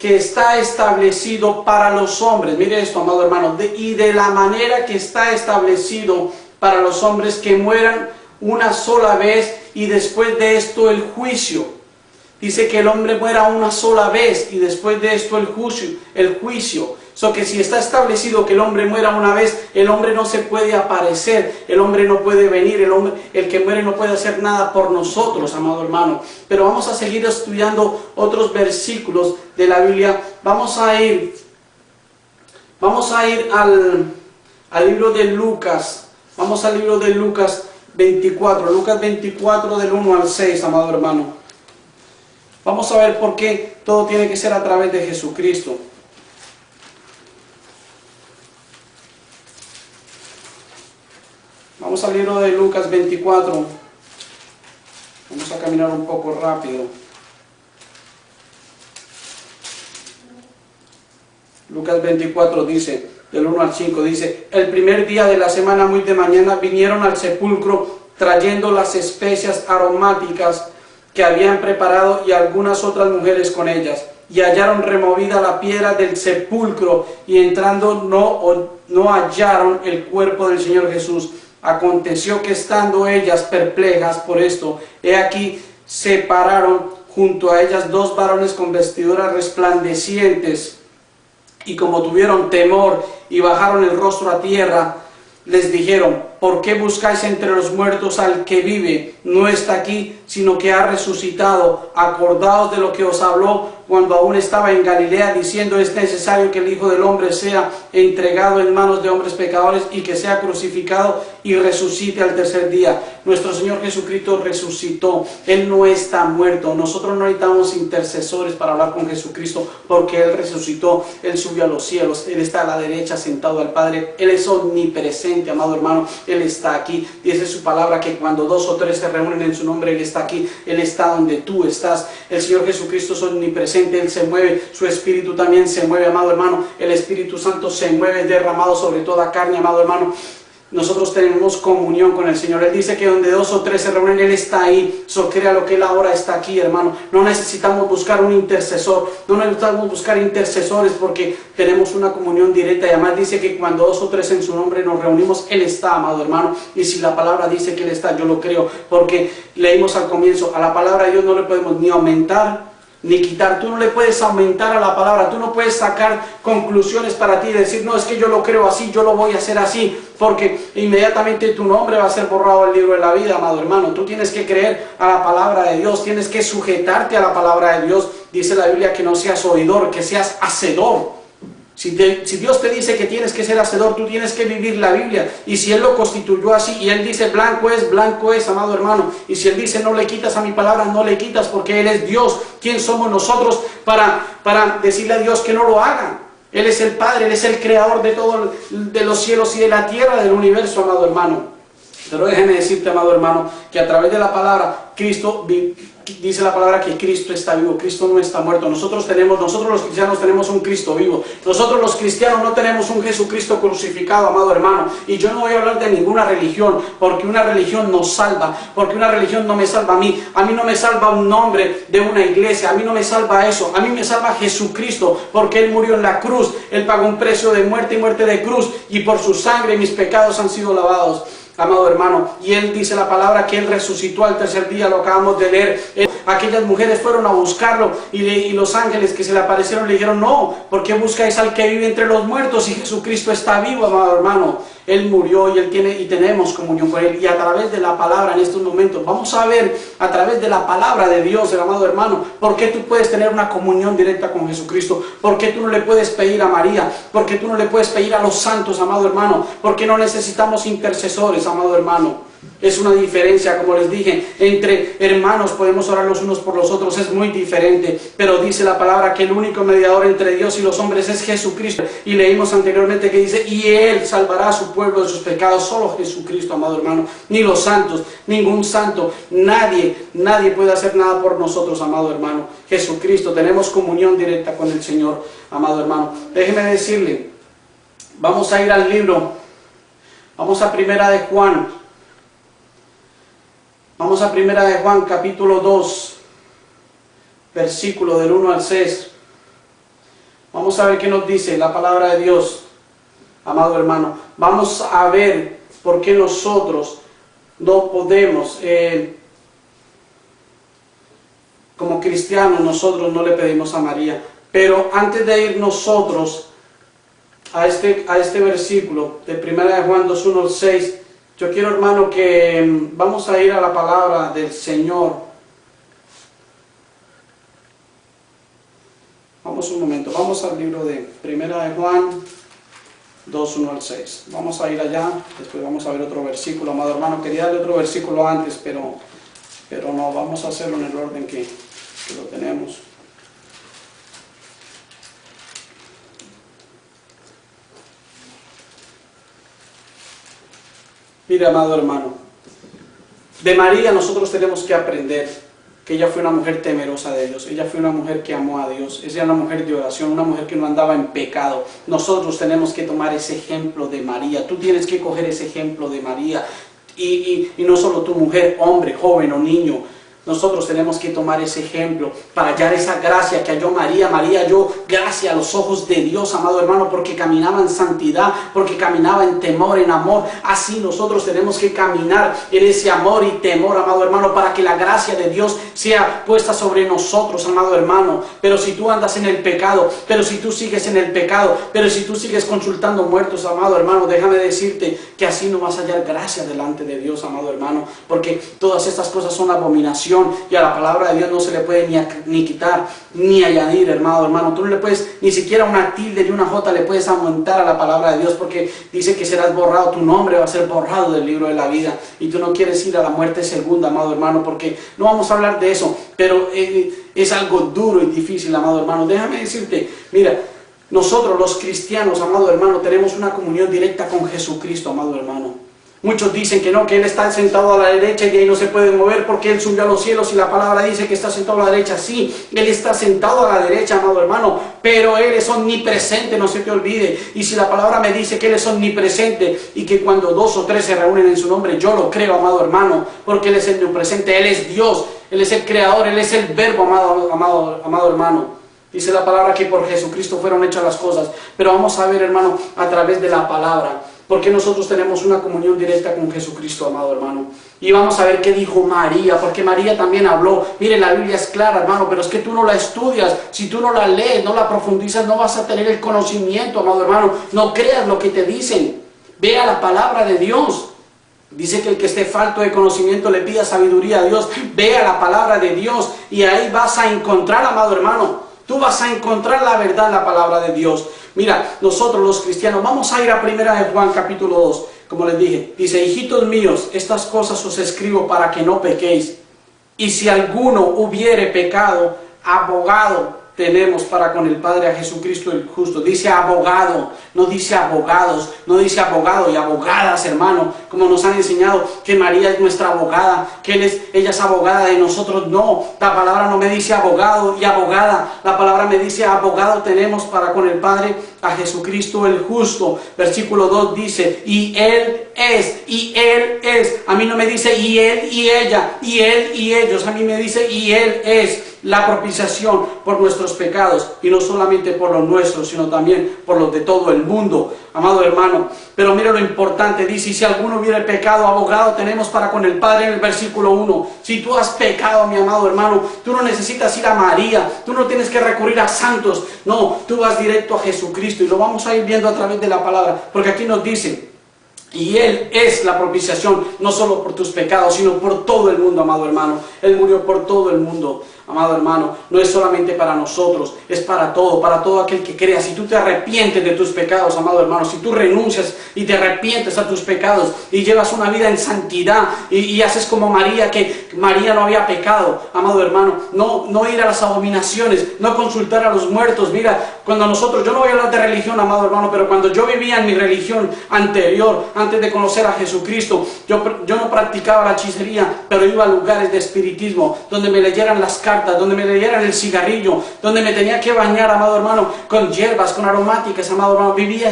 que está establecido para los hombres. Mire esto, amado hermano, y de la manera que está establecido para los hombres, que mueran una sola vez y después de esto el juicio. Dice que el hombre muera una sola vez y después de esto el juicio. So que si está establecido que el hombre muera una vez, el hombre no se puede aparecer, el hombre no puede venir, el que muere no puede hacer nada por nosotros, amado hermano. Pero vamos a seguir estudiando otros versículos de la Biblia. Vamos a ir al libro de Lucas. Vamos al libro de Lucas 24. Lucas 24 del 1 al 6, amado hermano. Vamos a ver por qué todo tiene que ser a través de Jesucristo. Vamos al libro de Lucas 24. Vamos a caminar un poco rápido. Lucas 24 dice, del 1 al 5, dice: el primer día de la semana, muy de mañana, vinieron al sepulcro trayendo las especias aromáticas que habían preparado y algunas otras mujeres con ellas. Y hallaron removida la piedra del sepulcro, y entrando no hallaron el cuerpo del Señor Jesús. Aconteció que estando ellas perplejas por esto, he aquí se pararon junto a ellas dos varones con vestiduras resplandecientes, y como tuvieron temor y bajaron el rostro a tierra, les dijeron: ¿por qué buscáis entre los muertos al que vive? No está aquí, sino que ha resucitado. Acordaos de lo que os habló cuando aún estaba en Galilea, diciendo: es necesario que el Hijo del Hombre sea entregado en manos de hombres pecadores y que sea crucificado y resucite al tercer día. Nuestro Señor Jesucristo resucitó. Él no está muerto. Nosotros no necesitamos intercesores para hablar con Jesucristo, porque Él resucitó. Él subió a los cielos. Él está a la derecha sentado al Padre. Él es omnipresente, amado hermano. Él está aquí. Dice su palabra que cuando dos o tres se reúnen en su nombre, Él está aquí. Él está donde tú estás. El Señor Jesucristo es omnipresente. Él se mueve. Su Espíritu también se mueve, amado hermano. El Espíritu Santo se mueve, derramado sobre toda carne, amado hermano. Nosotros tenemos comunión con el Señor. Él dice que donde dos o tres se reúnen, Él está ahí. So, crea lo que Él ahora está aquí, hermano. No necesitamos buscar un intercesor. No necesitamos buscar intercesores, porque tenemos una comunión directa. Y además dice que cuando dos o tres en su nombre nos reunimos, Él está, amado hermano. Y si la palabra dice que Él está, yo lo creo. Porque leímos al comienzo, a la palabra de Dios no le podemos ni aumentar ni quitar. Tú no le puedes aumentar a la palabra. Tú no puedes sacar conclusiones para ti y decir: no, es que yo lo creo así, yo lo voy a hacer así, porque inmediatamente tu nombre va a ser borrado del libro de la vida, amado hermano. Tú tienes que creer a la palabra de Dios, tienes que sujetarte a la palabra de Dios. Dice la Biblia que no seas oidor, que seas hacedor. Si Dios te dice que tienes que ser hacedor, tú tienes que vivir la Biblia. Y si Él lo constituyó así, y Él dice blanco es, amado hermano. Y si Él dice no le quitas a mi palabra, no le quitas, porque Él es Dios. ¿Quién somos nosotros para decirle a Dios que no lo haga? Él es el Padre, Él es el creador de todo, de los cielos y de la tierra, del universo, amado hermano. Pero déjeme decirte, amado hermano, que a través de la palabra, Cristo dice la palabra que Cristo está vivo. Cristo no está muerto. Nosotros los cristianos tenemos un Cristo vivo. Nosotros los cristianos no tenemos un Jesucristo crucificado, amado hermano. Y yo no voy a hablar de ninguna religión, porque una religión nos salva, porque una religión no me salva a mí. A mí no me salva un nombre de una iglesia, a mí no me salva eso. A mí me salva Jesucristo, porque Él murió en la cruz. Él pagó un precio de muerte y muerte de cruz, y por su sangre mis pecados han sido lavados, amado hermano. Y Él dice la palabra que Él resucitó al tercer día, lo acabamos de leer. Aquellas mujeres fueron a buscarlo, y los ángeles que se le aparecieron le dijeron: no, ¿por qué buscáis al que vive entre los muertos? Y Jesucristo está vivo, amado hermano. Él murió, y Él tiene, y tenemos comunión con Él. Y a través de la palabra, en estos momentos vamos a ver a través de la palabra de Dios, el amado hermano, por qué tú puedes tener una comunión directa con Jesucristo, por qué tú no le puedes pedir a María, por qué tú no le puedes pedir a los santos, amado hermano, por qué no necesitamos intercesores, amado hermano. Es una diferencia, como les dije, entre hermanos podemos orar los unos por los otros, es muy diferente. Pero dice la palabra que el único mediador entre Dios y los hombres es Jesucristo. Y leímos anteriormente que dice: y Él salvará a su pueblo de sus pecados. Solo Jesucristo, amado hermano. Ni los santos, ningún santo, nadie puede hacer nada por nosotros, amado hermano. Jesucristo, tenemos comunión directa con el Señor, amado hermano. Déjeme decirle, vamos a ir al libro, vamos a Primera de Juan. Vamos a Primera de Juan, capítulo 2, versículo del 1 al 6. Vamos a ver qué nos dice la palabra de Dios, amado hermano. Vamos a ver por qué nosotros no podemos, como cristianos, nosotros no le pedimos a María. Pero antes de ir nosotros a este versículo de 1 de Juan 2, 1 al 6, yo quiero, hermano, que vamos a ir a la palabra del Señor. Vamos un momento, vamos al libro de 1 de Juan 2, 1 al 6. Vamos a ir allá, después vamos a ver otro versículo, amado hermano. Quería darle otro versículo antes, pero no, vamos a hacerlo en el orden que lo tenemos. Mira, amado hermano, de María nosotros tenemos que aprender que ella fue una mujer temerosa de Dios, ella fue una mujer que amó a Dios, ella era una mujer de oración, una mujer que no andaba en pecado. Nosotros tenemos que tomar ese ejemplo de María, tú tienes que coger ese ejemplo de María, y no solo tu mujer, hombre, joven o niño. Nosotros tenemos que tomar ese ejemplo para hallar esa gracia que halló María. María halló gracia a los ojos de Dios, amado hermano, porque caminaba en santidad, porque caminaba en temor, en amor. Así nosotros tenemos que caminar en ese amor y temor, amado hermano, para que la gracia de Dios sea puesta sobre nosotros, amado hermano. Pero si tú andas en el pecado, pero si tú sigues en el pecado, pero si tú sigues consultando muertos, amado hermano, déjame decirte que así no vas a hallar gracia delante de Dios, amado hermano, porque todas estas cosas son abominación. Y a la palabra de Dios no se le puede ni quitar ni añadir, hermano. Tú no le puedes, ni siquiera una tilde ni una jota le puedes aumentar a la palabra de Dios, porque dice que serás borrado, tu nombre va a ser borrado del libro de la vida. Y tú no quieres ir a la muerte segunda, amado hermano, porque no vamos a hablar de eso, pero es algo duro y difícil, amado hermano. Déjame decirte, mira, nosotros los cristianos, amado hermano, tenemos una comunión directa con Jesucristo, amado hermano. Muchos dicen que no, que Él está sentado a la derecha y de ahí no se puede mover porque Él subió a los cielos y la palabra dice que está sentado a la derecha. Sí, Él está sentado a la derecha, amado hermano, pero Él es omnipresente, no se te olvide. Y si la palabra me dice que Él es omnipresente y que cuando 2 o 3 se reúnen en su nombre, yo lo creo, amado hermano, porque Él es omnipresente, Él es Dios, Él es el creador, Él es el verbo, amado hermano. Dice la palabra que por Jesucristo fueron hechas las cosas. Pero vamos a ver, hermano, a través de la palabra, porque nosotros tenemos una comunión directa con Jesucristo, amado hermano. Y vamos a ver qué dijo María, porque María también habló. Mire, la Biblia es clara, hermano, pero es que tú no la estudias. Si tú no la lees, no la profundizas, no vas a tener el conocimiento, amado hermano. No creas lo que te dicen. Vea la palabra de Dios. Dice que el que esté falto de conocimiento le pida sabiduría a Dios. Vea la palabra de Dios y ahí vas a encontrar, amado hermano. Tú vas a encontrar la verdad en la palabra de Dios. Mira, nosotros los cristianos, vamos a ir a 1 de Juan capítulo 2, como les dije. Dice, hijitos míos, estas cosas os escribo para que no pequéis. Y si alguno hubiere pecado, abogado tenemos para con el Padre a Jesucristo el justo. Dice abogado, no dice abogados, no dice abogado y abogadas, hermano, como nos han enseñado que María es nuestra abogada, que ella es abogada de nosotros. No, la palabra no me dice abogado y abogada, la palabra me dice abogado tenemos para con el Padre a Jesucristo el justo. Versículo 2 dice, y Él es, a mí no me dice y Él y ella, y Él y ellos, a mí me dice y Él es la propiciación por nuestros pecados, y no solamente por los nuestros, sino también por los de todo el mundo, amado hermano. Pero mira lo importante, dice, y si alguno hubiere pecado, abogado tenemos para con el Padre, en el versículo 1. Si tú has pecado, mi amado hermano, tú no necesitas ir a María, tú no tienes que recurrir a santos, no, tú vas directo a Jesucristo, y lo vamos a ir viendo a través de la palabra, porque aquí nos dice, y Él es la propiciación, no solo por tus pecados, sino por todo el mundo, amado hermano. Él murió por todo el mundo, amado hermano. No es solamente para nosotros, es para todo aquel que crea. Si tú te arrepientes de tus pecados, amado hermano, si tú renuncias y te arrepientes a tus pecados y llevas una vida en santidad y haces como María, que María no había pecado, amado hermano, no ir a las abominaciones, no consultar a los muertos. Mira, cuando nosotros, yo no voy a hablar de religión, amado hermano, pero cuando yo vivía en mi religión anterior, antes de conocer a Jesucristo, yo no practicaba la hechicería, pero iba a lugares de espiritismo, donde me leyeran las cartas, donde me leyeran el cigarrillo, donde me tenía que bañar, amado hermano, con hierbas, con aromáticas, amado hermano. Vivía